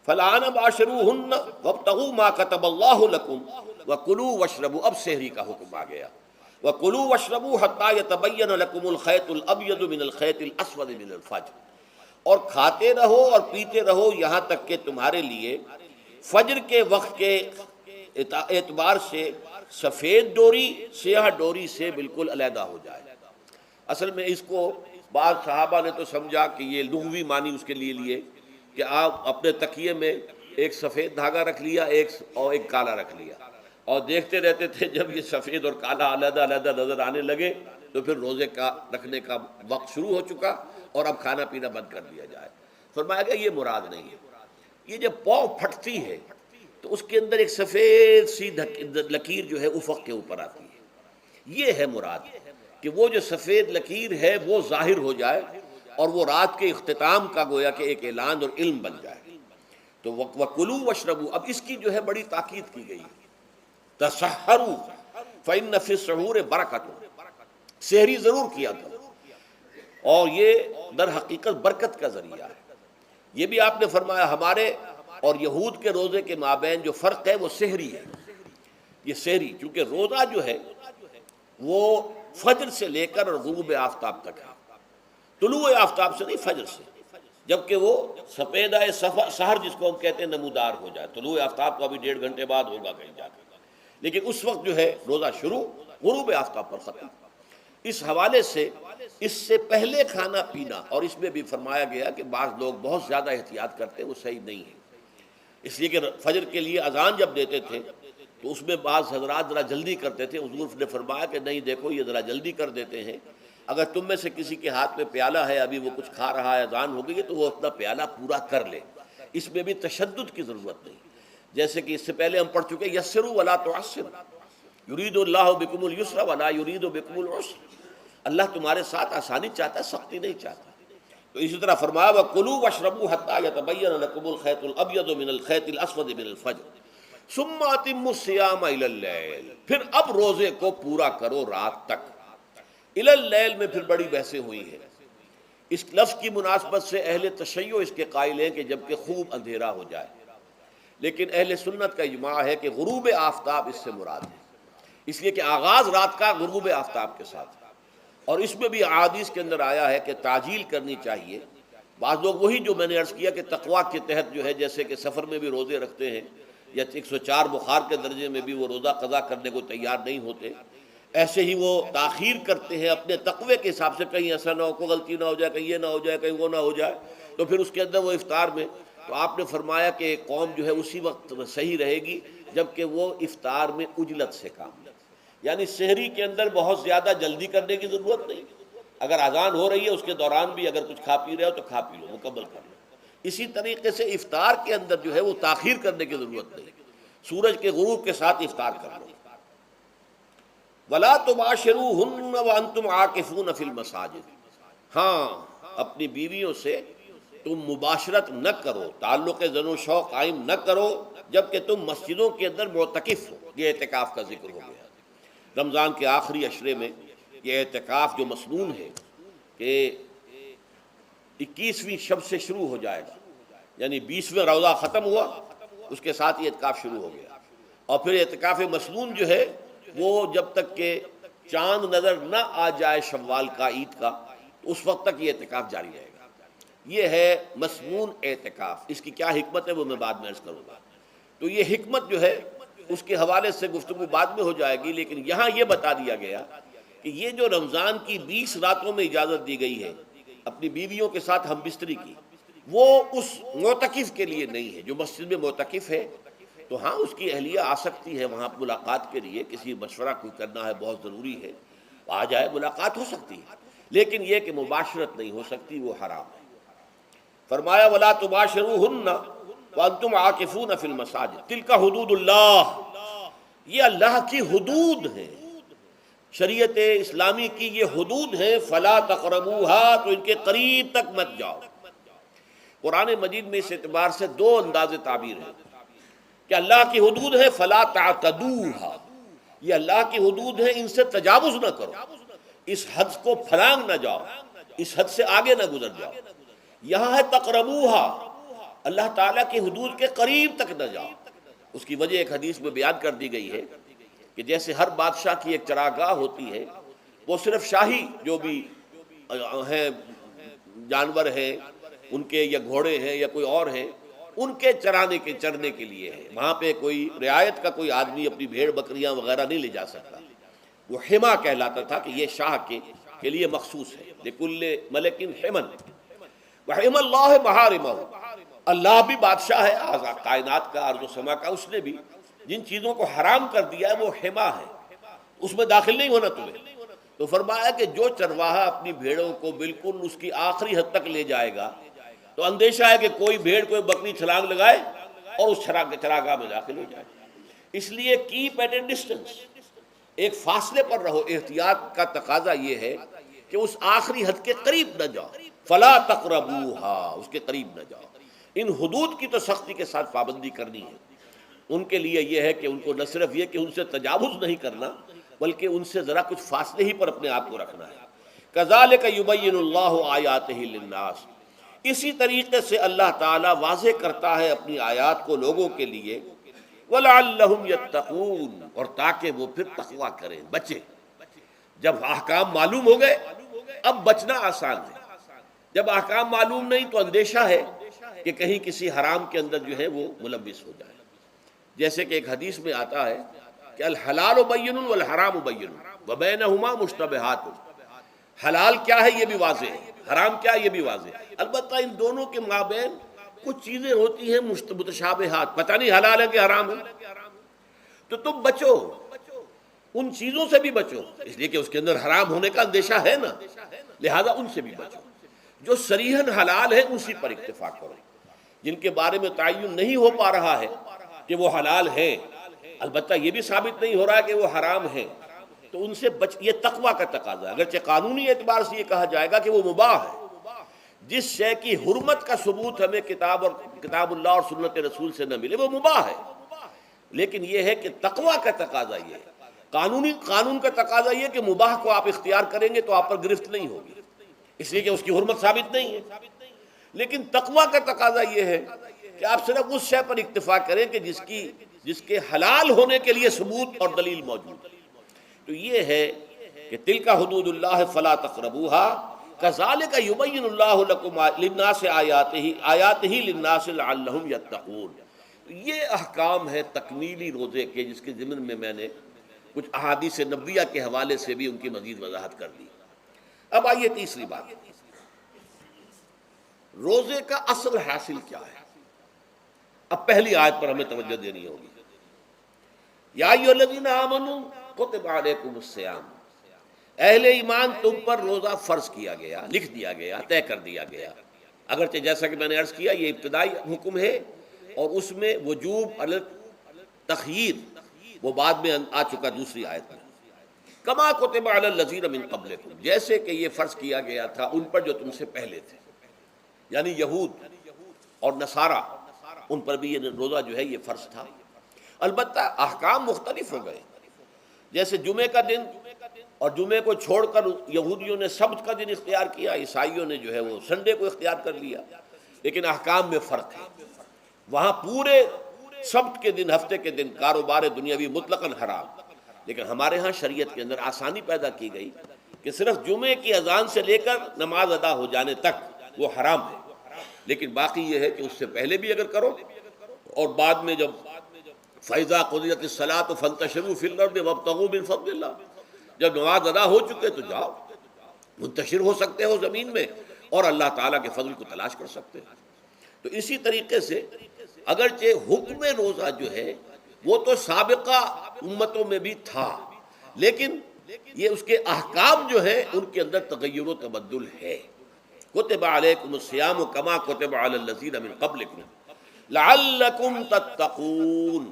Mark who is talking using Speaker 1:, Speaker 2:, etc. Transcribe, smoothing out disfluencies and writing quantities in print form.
Speaker 1: فالآن باشروہن وابتغوا ما کتب اللہ لکم وکلوا واشربوا، اب سحری کا حکم آ گیا، وکلوا واشربوا حتی یتبین لکم الخیط الابیض من الخیط الاسود من الفجر، اور کھاتے رہو اور پیتے رہو یہاں تک کہ تمہارے لیے فجر کے وقت کے اعتبار سے سفید ڈوری سیاہ ڈوری سے بالکل علیحدہ ہو جائے۔ اصل میں اس کو بعض صحابہ نے تو سمجھا کہ یہ لغوی معنی اس کے لیے کہ آپ اپنے تکیے میں ایک سفید دھاگا رکھ لیا اور ایک کالا رکھ لیا، اور دیکھتے رہتے تھے جب یہ سفید اور کالا علیحدہ علیحدہ نظر آنے لگے تو پھر روزے کا رکھنے کا وقت شروع ہو چکا اور اب کھانا پینا بند کر دیا جائے۔ فرمایا گیا یہ مراد نہیں ہے، یہ جب پاؤں پھٹتی ہے تو اس کے اندر ایک سفید سی لکیر جو ہے افق کے اوپر آتی ہے، یہ ہے مراد، کہ وہ جو سفید لکیر ہے وہ ظاہر ہو جائے اور وہ رات کے اختتام کا گویا کہ ایک اعلان اور علم بن جائے۔ تو وَكُلُوا وَاشْرَبُوا، اب اس کی جو ہے بڑی تاکید کی گئی، تسحروا فإن فی السحور برکۃ، سحری ضرور کیا کرو، اور یہ در حقیقت برکت کا ذریعہ ہے۔ یہ بھی آپ نے فرمایا ہمارے اور یہود کے روزے کے مابین جو فرق ہے وہ سحری ہے۔ یہ سحری چونکہ روزہ جو ہے وہ فجر سے لے کر غروب آفتاب تک ہے، طلوع آفتاب سے نہیں، فجر سے، جبکہ وہ سپیدہ سحر جس کو ہم کہتے ہیں نمودار ہو جائے۔ طلوع آفتاب کو ابھی 1.5 گھنٹے بعد ہوگا کہیں جا کے، لیکن اس وقت جو ہے روزہ شروع، غروب آفتاب پر ختم۔ اس حوالے سے اس سے پہلے کھانا پینا، اور اس میں بھی فرمایا گیا کہ بعض لوگ بہت زیادہ احتیاط کرتے ہیں، وہ صحیح نہیں ہے، اس لیے کہ فجر کے لیے اذان جب دیتے تھے تو اس میں بعض حضرات ذرا جلدی کرتے تھے۔ حضور نے فرمایا کہ نہیں، دیکھو یہ ذرا جلدی کر دیتے ہیں، اگر تم میں سے کسی کے ہاتھ میں پیالہ ہے، ابھی وہ کچھ کھا رہا ہے، اذان ہو گئی ہے، تو وہ اپنا پیالہ پورا کر لے۔ اس میں بھی تشدد کی ضرورت نہیں، جیسے کہ اس سے پہلے ہم پڑھ چکے یسروا ولا تعسروا، یرید اللہ بکم الیسر ولا یرید بکم العسر، اللہ تمہارے ساتھ آسانی چاہتا ہے، سختی نہیں چاہتا۔ تو اسی طرح فرمایا وَكُلُوا وَاشْرَبُوا حَتَّى يَتَبَيَّنَ لَكُمُ الْخَيْطُ الْأَبْيَضُ مِنَ الْخَيْطِ الْأَسْوَدِ مِنَ الْفَجْرِ ثُمَّ أَتِمُّوا الصِّيَامَ إِلَى اللَّيْلِ، پھر اب روزے کو پورا کرو رات تک۔ إِلَى اللَّيْلِ میں پھر بڑی بحثیں ہوئی ہیں۔ اس لفظ کی مناسبت سے اہل تشیع اس کے قائل ہیں کہ جب کہ خوب اندھیرا ہو جائے، لیکن اہل سنت کا اجماع ہے کہ غروب آفتاب اس سے مراد ہے، اس لیے کہ آغاز رات کا غروب آفتاب کے ساتھ، اور اس میں بھی احادیث کے اندر آیا ہے کہ تعجیل کرنی چاہیے۔ بعض لوگ وہی جو میں نے عرض کیا کہ تقویٰ کے تحت جو ہے، جیسے کہ سفر میں بھی روزے رکھتے ہیں، یا 104 بخار کے درجے میں بھی وہ روزہ قضا کرنے کو تیار نہیں ہوتے، ایسے ہی وہ تاخیر کرتے ہیں اپنے تقوی کے حساب سے، کہیں ایسا نہ ہو، کوئی غلطی نہ ہو جائے، کہیں یہ نہ ہو جائے، کہیں وہ نہ ہو جائے، تو پھر اس کے اندر وہ افطار میں، تو آپ نے فرمایا کہ قوم جو ہے اسی وقت صحیح رہے گی جبکہ وہ افطار میں عجلت سے کام لے، یعنی سحری کے اندر بہت زیادہ جلدی کرنے کی ضرورت نہیں، اگر اذان ہو رہی ہے اس کے دوران بھی اگر کچھ کھا پی رہے ہو تو کھا پی لو، مکمل کر لو۔ اسی طریقے سے افطار کے اندر جو ہے وہ تاخیر کرنے کی ضرورت نہیں، سورج کے غروب کے ساتھ افطار کر لو۔ وَلَا تُبَاشِرُوهُنَّ وَأَنْتُمْ عَاكِفُونَ فِي الْمَسَاجِدِ، ہاں اپنی بیویوں سے تم مباشرت نہ کرو، تعلق زن و شوق قائم نہ کرو جبکہ تم مسجدوں کے اندر معتکف ہو۔ یہ اعتکاف کا ذکر ہو گیا۔ رمضان کے آخری عشرے میں یہ اعتکاف جو مسنون ہے کہ 21ویں شب سے شروع ہو جائے گا، یعنی 20واں روزہ ختم ہوا اس کے ساتھ یہ اعتکاف شروع ہو گیا، اور پھر اعتکاف مسنون جو ہے وہ جب تک کہ چاند نظر نہ آ جائے شوال کا، عید کا، اس وقت تک یہ اعتکاف جاری رہے گا۔ یہ ہے مسنون اعتکاف۔ اس کی کیا حکمت ہے وہ میں بعد میں عرض کروں گا۔ تو یہ حکمت جو ہے اس کے حوالے سے گفتگو بعد میں ہو جائے گی، لیکن یہاں یہ بتا دیا گیا کہ یہ جو رمضان کی 20 راتوں میں اجازت دی گئی ہے اپنی بیویوں کے ساتھ ہم بستری کی، وہ اس معتکف کے لیے نہیں ہے جو مسجد میں معتکف ہے۔ تو ہاں اس کی اہلیہ آ سکتی ہے وہاں ملاقات کے لیے، کسی مشورہ کوئی کرنا ہے بہت ضروری ہے، آ جائے، ملاقات ہو سکتی ہے، لیکن یہ کہ مباشرت نہیں ہو سکتی، وہ حرام ہے۔ فرمایا وَلَا تُبَاشِرُوهُنَّ وَأَنْتُمْ عَاكِفُونَ فِي الْمَسَاجِدِ تِلْكَ حُدُودُ اللَّهِ، یہ اللہ کی حدود ہیں، شریعت اسلامی کی یہ حدود ہیں، فَلَا تَقْرَبُوهَا، تو ان کے قریب تک مت جاؤ۔ قرآن مجید میں اس اعتبار سے دو انداز تعبیر ہیں کہ اللہ کی حدود ہے فَلَا تَعْتَدُوهَا، یہ اللہ کی حدود ہے، ان سے تجاوز نہ کرو، اس حد کو پھلانگ نہ جاؤ، اس حد سے آگے نہ گزر جاؤ۔ یہاں ہے تقربوہا، اللہ تعالیٰ کی حدود کے قریب تک نہ جاؤ۔ اس کی وجہ ایک حدیث میں بیان کر دی گئی ہے کہ جیسے ہر بادشاہ کی ایک چراگاہ ہوتی ہے، وہ صرف شاہی جو بھی ہیں جانور ہیں ان کے، یا گھوڑے ہیں یا کوئی اور ہیں، ان کے چرنے کے لیے ہے، وہاں پہ کوئی رعایت کا کوئی آدمی اپنی بھیڑ بکریاں وغیرہ نہیں لے جا سکتا۔ وہ حما کہلاتا تھا کہ یہ شاہ کے لیے مخصوص ہے، لکل ملک حمن وحم اللہ محارمہ، اللہ بھی بادشاہ ہے آزاد کائنات کا، ارض و سما کا، اس نے بھی جن چیزوں کو حرام کر دیا ہے وہ حما ہے، اس میں داخل نہیں ہونا تمہیں۔ تو فرمایا کہ جو چرواہا اپنی بھیڑوں کو بالکل اس کی آخری حد تک لے جائے گا تو اندیشہ ہے کہ کوئی بھیڑ کوئی بکری چھلانگ لگائے اور اس چراگاہ میں داخل ہو جائے۔ اس لیے کیپ ایٹ اے ڈسٹینس، ایک فاصلے پر رہو۔ احتیاط کا تقاضا یہ ہے کہ اس آخری حد کے قریب نہ جاؤ، فلا تقربوہا، اس کے قریب نہ جاؤ۔ ان حدود کی تو سختی کے ساتھ پابندی کرنی ہے۔ ان کے لیے یہ ہے کہ ان کو نہ صرف یہ کہ ان سے تجاوز نہیں کرنا، بلکہ ان سے ذرا کچھ فاصلے ہی پر اپنے آپ کو رکھنا ہے۔ کذالک یبین اللہ آیاتہ للناس، اسی طریقے سے اللہ تعالیٰ واضح کرتا ہے اپنی آیات کو لوگوں کے لیے، وَلَعَلَّهُمْ يَتَّقُونَ، اور تاکہ وہ پھر تقویٰ کریں، بچیں۔ جب احکام معلوم ہو گئے اب بچنا آسان ہے، جب احکام معلوم نہیں تو اندیشہ ہے کہ کہیں کسی حرام کے اندر جو ہے وہ ملوث ہو جائے۔ جیسے کہ ایک حدیث میں آتا ہے کہ الحلال بین والحرام بین وبینہما مشتبہات، حلال کیا ہے یہ بھی واضح ہے، حرام کیا ہے یہ بھی واضح ہے، البتہ ان دونوں کے مابین کچھ چیزیں ہوتی ہیں متشابہات، پتہ نہیں حلال ہے کہ حرام ہے، تو تم بچو، ان چیزوں سے بھی بچو، اس لیے کہ اس کے اندر حرام ہونے کا اندیشہ ہے نا، لہذا ان سے بھی بچو۔ جو صریحاً حلال ہے اسی پر اکتفا کرو، جن کے بارے میں تعین نہیں ہو پا رہا ہے کہ وہ حلال ہیں، البتہ یہ بھی ثابت نہیں ہو رہا ہے کہ وہ حرام ہیں، تو ان سے یہ تقویٰ کا تقاضا ہے۔ اگرچہ قانونی اعتبار سے یہ کہا جائے گا کہ وہ مباح ہے، جس شے کی حرمت کا ثبوت ہمیں کتاب اللہ اور سنت رسول سے نہ ملے وہ مباح ہے، لیکن یہ ہے کہ تقویٰ کا تقاضا یہ ہے، قانون کا تقاضا یہ کہ مباح کو آپ اختیار کریں گے تو آپ پر گرفت نہیں ہوگی، اس لیے کہ اس کی حرمت ثابت نہیں ہے، لیکن تقویٰ کا تقاضا یہ ہے کہ آپ صرف اس شے پر اکتفا کریں کہ جس کے حلال ہونے کے لیے ثبوت اور دلیل موجود ہے۔ تو یہ ہے کہ تلک حدود اللہ فلا تقربوها کذالک یبین اللہ لکم للناس آیاتہ للناس لعلہم یتقون۔ یہ احکام ہے تکمیلی روزے کے، جس کے ضمن میں میں نے کچھ احادیث نبویہ کے حوالے سے بھی ان کی مزید وضاحت کر دی۔ اب آئیے تیسری بات، روزے کا اصل حاصل کیا ہے۔ اب پہلی آیت پر ہمیں توجہ دینی ہوگی، یا ایھا الذین آمنوا کتب علیکم الصیام، اہل ایمان تم پر روزہ فرض کیا گیا، لکھ دیا گیا، طے کر دیا گیا۔ اگرچہ جیسا کہ میں نے عرض کیا یہ ابتدائی حکم ہے اور اس میں وجوب علی تخییر وہ بعد میں آ چکا دوسری آیت میں، کما کتب علی الذین من قبلکم، جیسے کہ یہ فرض کیا گیا تھا ان پر جو تم سے پہلے تھے، یعنی یہود اور نصارہ، ان پر بھی یہ روزہ جو ہے یہ فرض تھا۔ البتہ احکام مختلف ہو گئے، جیسے جمعے کا دن اور جمعے کو چھوڑ کر یہودیوں نے سبت کا دن اختیار کیا، عیسائیوں نے جو ہے وہ سنڈے کو اختیار کر لیا، لیکن احکام میں فرق ہے۔ وہاں پورے سبت کے دن، ہفتے کے دن کاروبار دنیاوی مطلقاً حرام، لیکن ہمارے ہاں شریعت کے اندر آسانی پیدا کی گئی کہ صرف جمعے کی اذان سے لے کر نماز ادا ہو جانے تک وہ حرام ہے، لیکن باقی یہ ہے کہ اس سے پہلے بھی اگر کرو اور بعد میں جب فَإِذَا قُضِيَتِ الصَّلَاةُ فَانتَشِرُوا فِي الْأَرْضِ وَابْتَغُوا مِن فَضْلِ اللَّهِ، جب نماز ادا ہو چکے تو جاؤ، منتشر ہو سکتے ہو زمین میں اور اللہ تعالیٰ کے فضل کو تلاش کر سکتے ہو۔ تو اسی طریقے سے اگرچہ حکم روزہ جو ہے وہ تو سابقہ امتوں میں بھی تھا، لیکن یہ اس کے احکام جو ہیں ان کے اندر تغیر و تبدل ہے۔ کتب علیکم الصیام کما کتب علی الذین من قبلکم لعلکم تتقون،